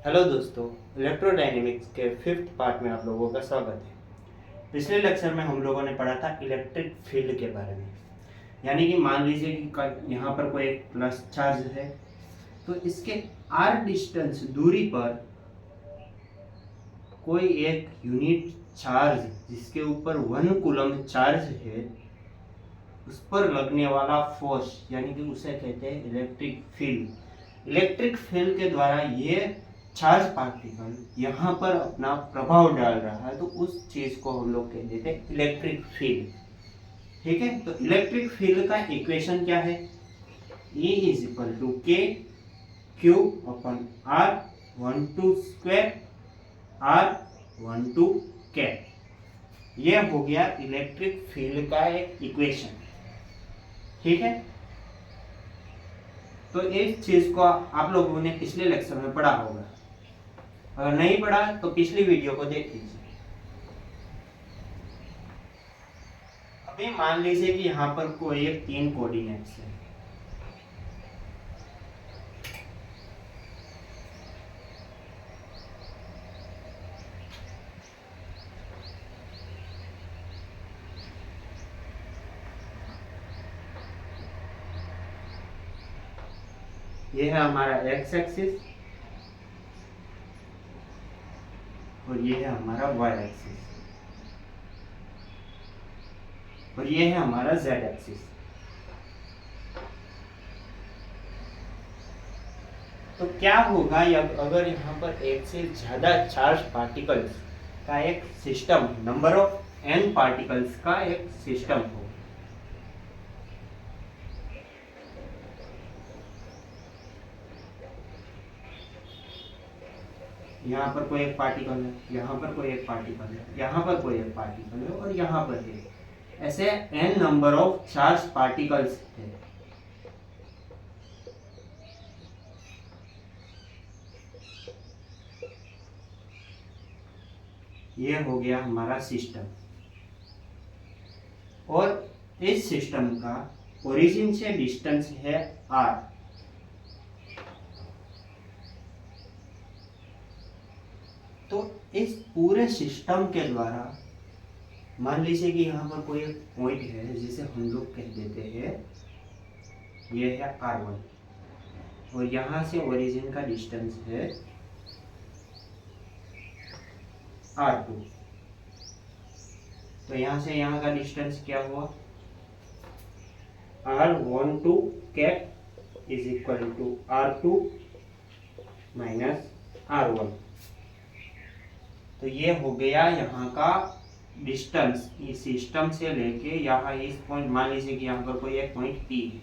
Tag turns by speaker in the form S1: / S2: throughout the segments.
S1: Hello दोस्तों, electrodynamics के fifth part में आप लोगों का स्वागत है। पिछले लेक्चर में हम लोगों ने पढ़ा था इलेक्ट्रिक फील्ड के बारे में। यानी कि मान लीजिए कि यहाँ पर कोई एक प्लस चार्ज है, तो इसके आर डिस्टेंस दूरी पर कोई एक यूनिट चार्ज जिसके ऊपर 1 कूलम चार्ज है, उस पर लगने वाला फोर्स यानी कि उसे कहते हैं इलेक्ट्रिक फील्ड। इलेक्ट्रिक फील्ड के द्वारा ये चार्ज पार्टिकल यहाँ पर अपना प्रभाव डाल रहा है, तो उस चीज को हम लोग कह देते हैं इलेक्ट्रिक फील्ड। ठीक है, तो इलेक्ट्रिक फील्ड का इक्वेशन क्या है? E is equal to k Q upon R12 square R12 cap. ये हो गया इलेक्ट्रिक फील्ड का एक इक्वेशन। ठीक है, तो इस चीज को आप लोगों ने पिछले लेक्चर में पढ़ा होगा। अगर नहीं पढ़ा तो पिछली वीडियो को देख लीजिए। अभी मान लीजिए कि यहाँ पर कोई एक 3 कोऑर्डिनेट्स है। ये है हमारा एक्स एक्सिस और ये है हमारा वाई एक्सिस और ये है हमारा जेड एक्सिस। तो क्या होगा अगर यहाँ पर एक से ज्यादा चार्ज पार्टिकल्स का एक system, number of n particles का एक सिस्टम हो। यहाँ पर कोई एक पार्टिकल है, यहाँ पर कोई एक पार्टिकल है, यहाँ पर कोई एक पार्टिकल है और यहाँ पर है। ऐसे n number of charge particles है। ये हो गया हमारा सिस्टम और इस सिस्टम का ओरिजिन से डिस्टेंस है r। तो इस पूरे सिस्टम के द्वारा मान लीजिए कि यहाँ पर कोई एक पॉइंट है जिसे हम लोग कह देते हैं ये है R1 और यहाँ से ओरिजिन का डिस्टेंस है R2। तो यहाँ से यहाँ का डिस्टेंस क्या हुआ? R12 cap is equal to R2 minus R1। तो ये हो गया यहाँ का डिस्टेंस इस सिस्टम से लेके यहाँ इस पॉइंट, मान लीजिए कि यहाँ पर कोई एक पॉइंट P है,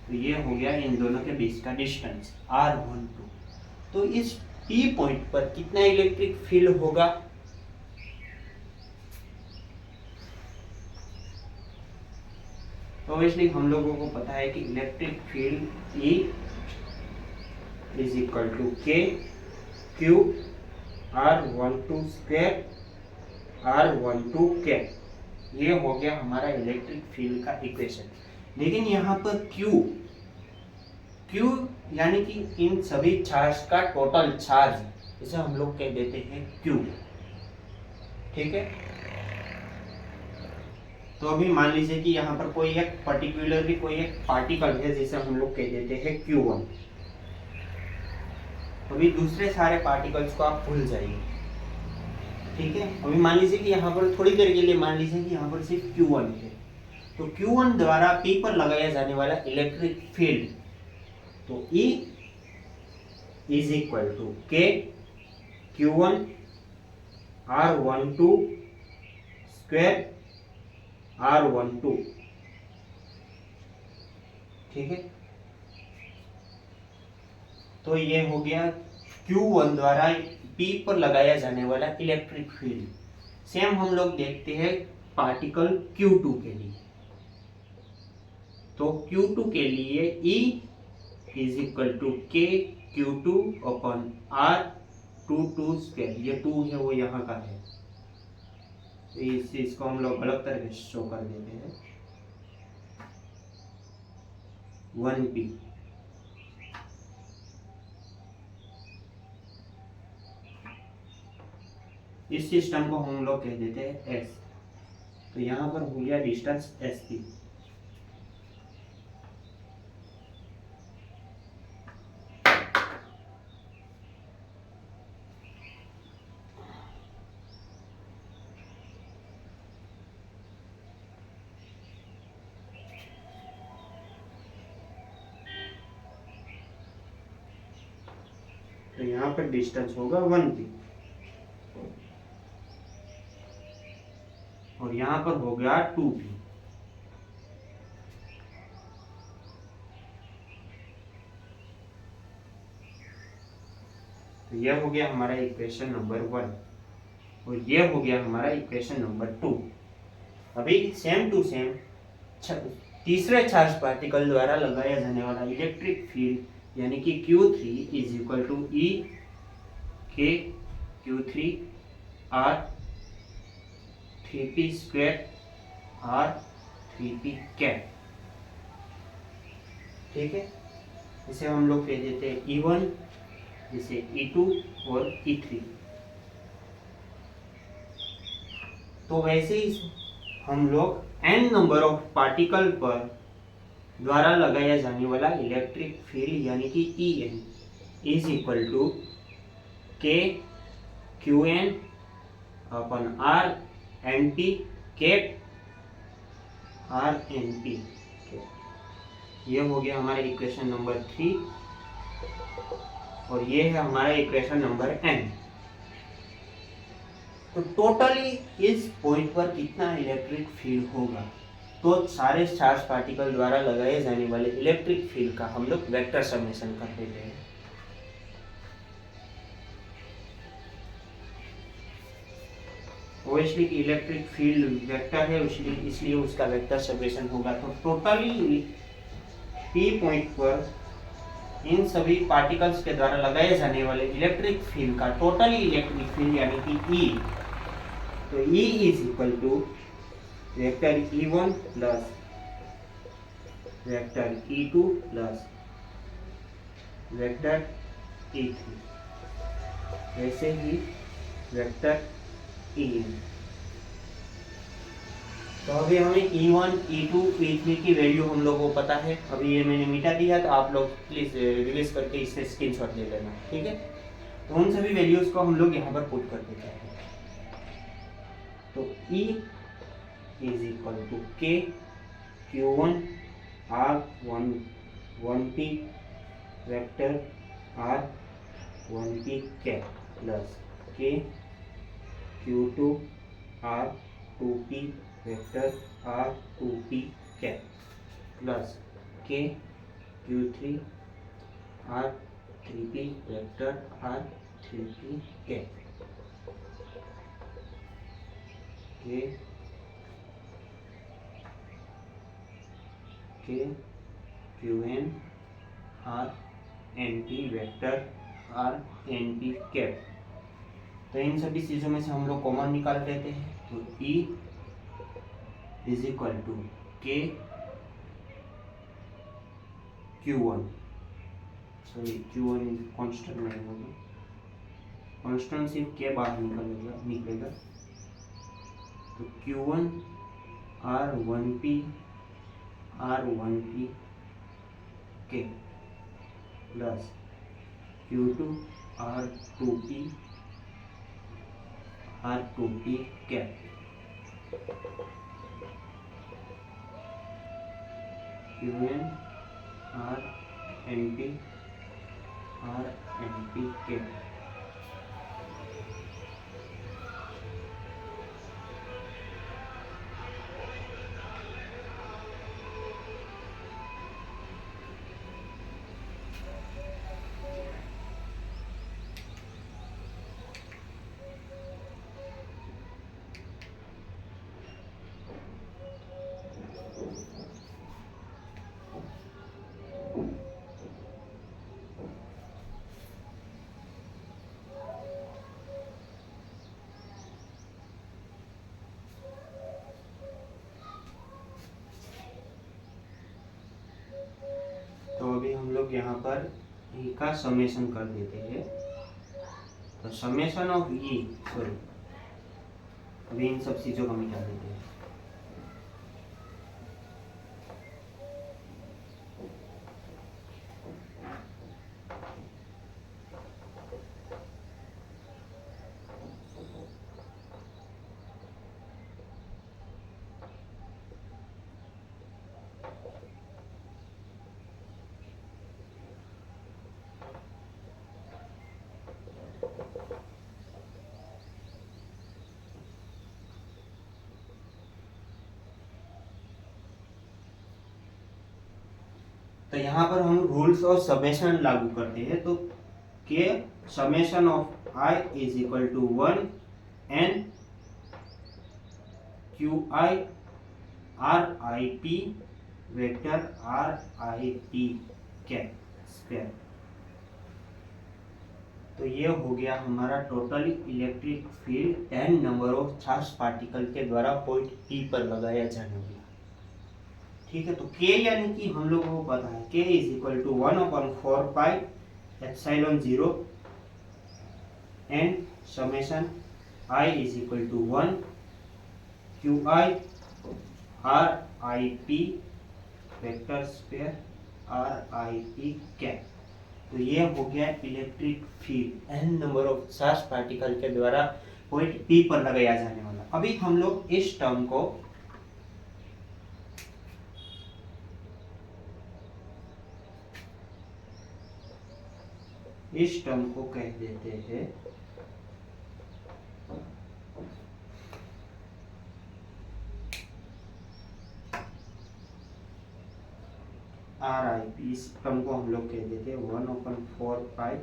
S1: तो ये हो गया इन दोनों के बीच का डिस्टेंस R12। तो इस P पॉइंट पर कितना इलेक्ट्रिक फील्ड होगा? तो ऑब्वियसली हम लोगों को पता है कि electric field E is equal to k q R12 square R12 cap. ये हो गया हमारा इलेक्ट्रिक फील्ड का इक्वेशन। लेकिन यहाँ पर Q यानी कि इन सभी चार्ज का टोटल चार्ज, इसे हम लोग कह देते हैं Q। ठीक है, तो अभी मान लीजिए कि यहाँ पर कोई एक पर्टिकुलरली कोई एक पार्टिकल है जिसे हम लोग कह देते हैं Q1। अभी दूसरे सारे पार्टिकल्स को आप भूल जाइए। ठीक है, अभी मान लीजिए कि यहाँ पर थोड़ी देर के लिए मान लीजिए कि यहाँ पर सिर्फ Q1 है। तो Q1 द्वारा P पर लगाया जाने वाला इलेक्ट्रिक फील्ड, तो E इज इक्वल टू के Q1 R12 स्क्वायर R12। ठीक है, तो ये हो गया Q1 द्वारा P पर लगाया जाने वाला इलेक्ट्रिक फील्ड। सेम हम लोग देखते हैं पार्टिकल Q2 के लिए। तो Q2 के लिए E इज इक्वल टू के Q2 अपन R22 स्क्वायर। ये 2 है वो यहाँ का है, तो इस चीज को हम लोग अलग तरह से शो कर देते हैं 1P। इस सिस्टम को हम लोग कह देते हैं एस। तो यहाँ पर हो गया डिस्टेंस एस पी। तो यहाँ पर डिस्टेंस होगा 1 पी और यहाँ पर हो गया 2 पी। तो यह हो गया हमारा इक्वेशन नंबर 1 और यह हो गया हमारा इक्वेशन नंबर 2। अभी सेम टू सेम तीसरे चार्ज पार्टिकल द्वारा लगाया जाने वाला इलेक्ट्रिक फील्ड यानी कि Q3 इज इक्वल टू ई के Q3 R 3p square R 3p cap. ठीक है, इसे हम लोग कह देते हैं E1, जैसे E2 और E3। तो वैसे ही हम लोग n नंबर ऑफ पार्टिकल पर द्वारा लगाया जाने वाला इलेक्ट्रिक फील्ड यानी कि En इज इक्वल टू के Qn अपन R NP cap R NP। ये हो गया हमारा इक्वेशन नंबर 3 और ये है हमारा इक्वेशन नंबर n। तो टोटली इस पॉइंट पर कितना इलेक्ट्रिक फील्ड होगा, तो सारे चार्ज पार्टिकल द्वारा लगाए जाने वाले इलेक्ट्रिक फील्ड का हम लोग वेक्टर समेशन कर देते हैं। ओब्वियसली इलेक्ट्रिक फील्ड वेक्टर है, इसलिए उसका वेक्टर समेशन होगा। तो टोटली पी पॉइंट पर इन सभी पार्टिकल्स के द्वारा लगाए जाने वाले इलेक्ट्रिक फील्ड का टोटली इलेक्ट्रिक फील्ड यानी कि ई, तो E is equal to vector E1 plus vector E2 plus vector E3, वैसे ही वेक्टर En। तो अभी हमें E1, E2, E3 की वैल्यू हम लोगों को पता है। अभी ये मैंने मिटा दिया, तो आप लोग प्लीज रिलीज करके इससे स्क्रीनशॉट ले लेना। ठीक है, तो उन सभी वैल्यूज को हम लोग यहाँ पर पुट कर देते हैं। तो E इज इक्वल टू के Q1 R 1p vector R 1p cap plus के Q2 R 2p vector R 2p cap plus के Q3 R 3p vector R 3p cap के Qn R NP vector R NP cap. तो इन सभी चीज़ों में से हम लोग कॉमन निकाल लेते हैं। तो E इज इक्वल टू के Q1, सॉरी Q1 कॉन्स्टेंट नहीं होगा, कॉन्स्टेंट सिर्फ के बाहर निकलेगा। तो Q1 R 1p के plus Q2 R 2p cap Qn R NP cap. तो अभी हम लोग यहाँ पर ई का समेशन कर देते हैं। तो समेशन ऑफ ई, सॉरी अभी इन सब चीज़ों को मिटा देते हैं। तो यहाँ पर हम रूल्स और समेशन लागू करते हैं। तो k summation of i is equal to 1 n q i r i p vector r i p cap square. तो ये हो गया हमारा total electric field n number of charge particle के द्वारा पॉइंट पी पर लगाया जाने वाला। ठीक है, तो k यानी कि हम लोगों को पता है k is equal to 1/4 pi epsilon 0 and summation i is equal to 1 q i r i p vector square r i p cap. तो ये हो गया electric field n number of charge particle के द्वारा पॉइंट p पर लगाया जाने वाला। अभी हम लोग इस टर्म को कह देते हैं आर आई पी। इस टर्म को हम लोग कह देते हैं 1/4 पाई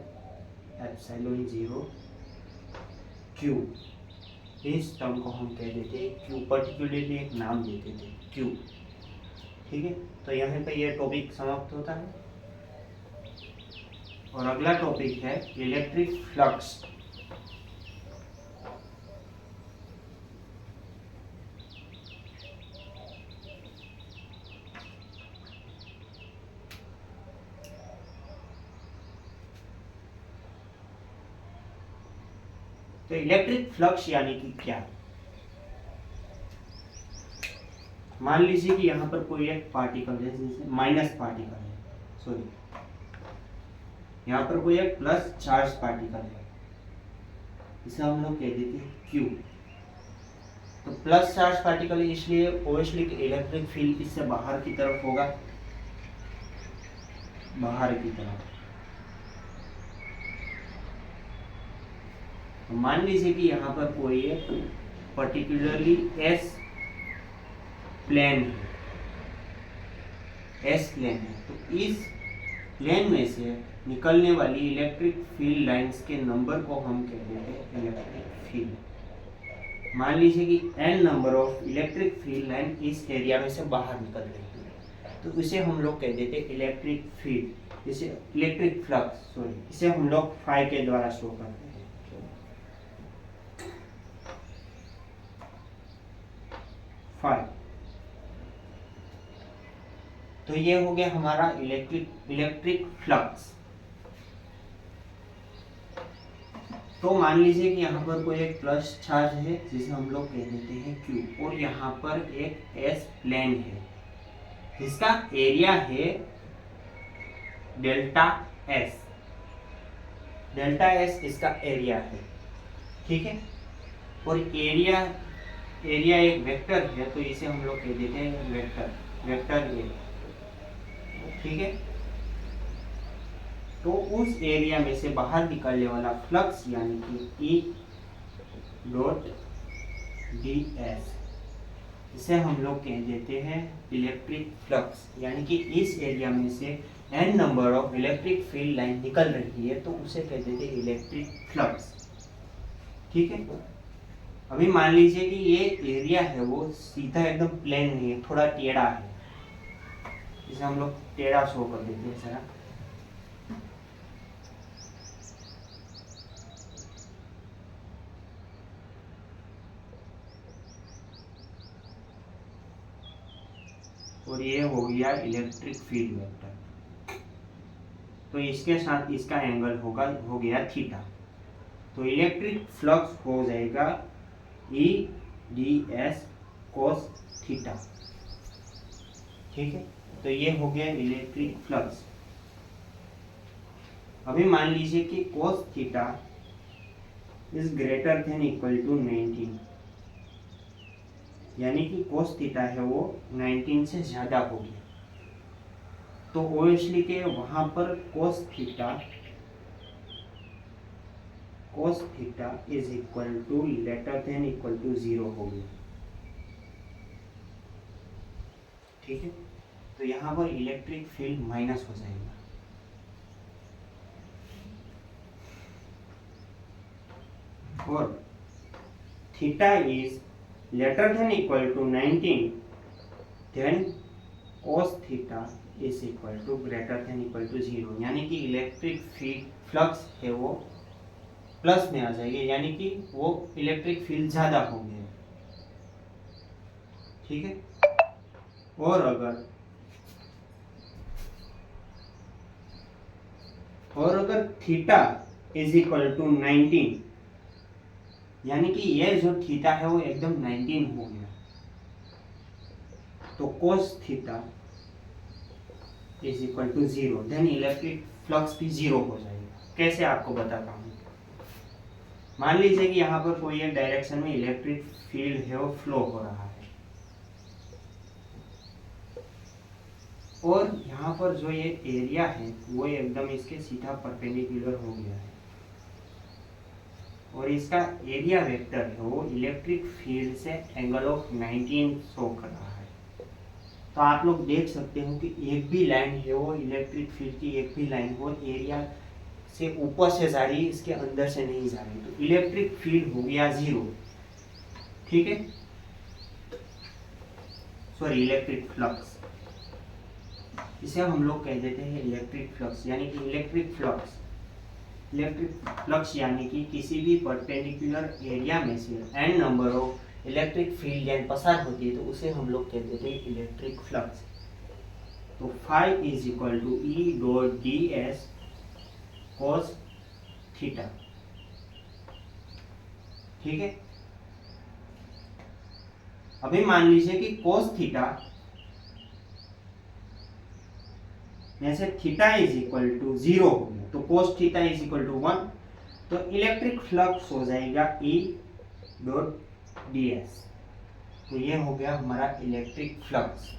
S1: एप्सिलॉन 0 क्यू। इस टर्म को हम कह देते हैं क्यू, पर्टिकुलरली एक नाम देते थे क्यू। ठीक है, तो यहाँ पे ये टॉपिक समाप्त होता है और अगला टॉपिक है इलेक्ट्रिक फ्लक्स। तो इलेक्ट्रिक फ्लक्स यानी कि क्या? मान लीजिए कि यहाँ पर कोई एक पार्टिकल है, जैसे माइनस पार्टिकल है, सॉरी यहाँ पर कोई एक प्लस चार्ज पार्टिकल है, इसे हम लोग कह देते हैं Q। तो प्लस चार्ज पार्टिकल इसलिए ओब्वियसली इलेक्ट्रिक फील्ड इससे बाहर की तरफ होगा, बाहर की तरफ। तो मान लीजिए कि यहाँ पर कोई एक पर्टिकुलरली एस प्लेन है, एस प्लेन है। तो इस प्लेन में से निकलने वाली इलेक्ट्रिक फील्ड लाइंस के नंबर को हम कहते हैं इलेक्ट्रिक फील्ड। मान लीजिए कि n number of electric field line इस एरिया में से बाहर निकल रही है, तो इसे हम लोग कह देते हैं इलेक्ट्रिक फील्ड, इसे इलेक्ट्रिक फ्लक्स, सॉरी इसे हम लोग फाई के द्वारा शो करते हैं। फाई। तो ये हो गया हमारा इलेक्ट्रिक फ्लक्स। तो मान लीजिए कि यहाँ पर कोई एक प्लस चार्ज है जिसे हम लोग कह देते हैं Q, और यहाँ पर एक S प्लेन है जिसका एरिया है डेल्टा S। डेल्टा S इसका एरिया है, ठीक है। और एरिया एक वेक्टर है, तो इसे हम लोग कह देते हैं वेक्टर A, ठीक है। तो उस एरिया में से बाहर निकलने वाला फ्लक्स यानी कि E डॉट ds, इसे हम लोग कह देते हैं इलेक्ट्रिक फ्लक्स। यानी कि इस एरिया में से n number of electric field line निकल रही है, तो उसे कह देते हैं इलेक्ट्रिक फ्लक्स, ठीक है। अभी मान लीजिए कि ये एरिया है वो सीधा एकदम प्लेन नहीं है, थोड़ा टेढ़ा है, इसे हम लोग टेढ़ा शो कर देते हैं जरा। और ये हो गया इलेक्ट्रिक फील्ड वेक्टर। तो इसके साथ इसका एंगल हो गया थीटा। तो इलेक्ट्रिक फ्लक्स हो जाएगा E D s cos theta. ठीक है, तो ये हो गया इलेक्ट्रिक फ्लक्स। अभी मान लीजिए कि cos theta is greater than equal to 19, यानी कि कोस थीटा है वो 19 से ज़्यादा हो गया, तो ओबियसली के वहाँ पर cos theta is equal to lesser than equal to 0 हो गया। ठीक है, तो यहाँ पर इलेक्ट्रिक फील्ड माइनस हो जाएगा। और theta is lesser than equal to 19, then cos theta is equal to greater than equal to 0, यानी कि इलेक्ट्रिक फील्ड फ्लक्स है वो प्लस में आ जाएगी, यानी कि वो इलेक्ट्रिक फील्ड ज़्यादा हो गया। ठीक है, और अगर थीटा इज इक्वल टू 19, यानी कि ये जो थीटा है वो एकदम 19 हो गया, तो cos theta is equal to 0, then electric flux भी 0 हो जाएगा। कैसे आपको बताता हूँ। मान लीजिए कि यहाँ पर कोई एक डायरेक्शन में इलेक्ट्रिक फील्ड है वो फ्लो हो रहा है, और यहाँ पर जो ये एरिया है वो एकदम इसके सीधा परपेंडिकुलर हो गया है, और इसका एरिया वेक्टर है वो इलेक्ट्रिक फील्ड से एंगल ऑफ 19 शो कर रहा है। तो आप लोग देख सकते हो कि एक भी लाइन है वो इलेक्ट्रिक फील्ड की, एक भी लाइन वो एरिया से ऊपर से जा रही है, इसके अंदर से नहीं जा रही, तो इलेक्ट्रिक फील्ड हो गया 0। ठीक है, सॉरी इलेक्ट्रिक फ्लक्स, इसे हम लोग कह देते हैं इलेक्ट्रिक फ्लक्स, यानी कि इलेक्ट्रिक फ्लक्स यानी कि किसी भी परपेंडिकुलर एरिया में से n number of electric field line पसार होती है, तो उसे हम लोग कह देते हैं इलेक्ट्रिक फ्लक्स। तो phi is equal to E dot d s cos theta. ठीक है, अभी मान लीजिए कि कोस थीटा में से थीटा इज इक्वल टू 0 हो गया, तो cos theta is equal to 1, तो इलेक्ट्रिक फ्लक्स हो जाएगा E डॉट डी एस। तो ये हो गया हमारा इलेक्ट्रिक फ्लक्स।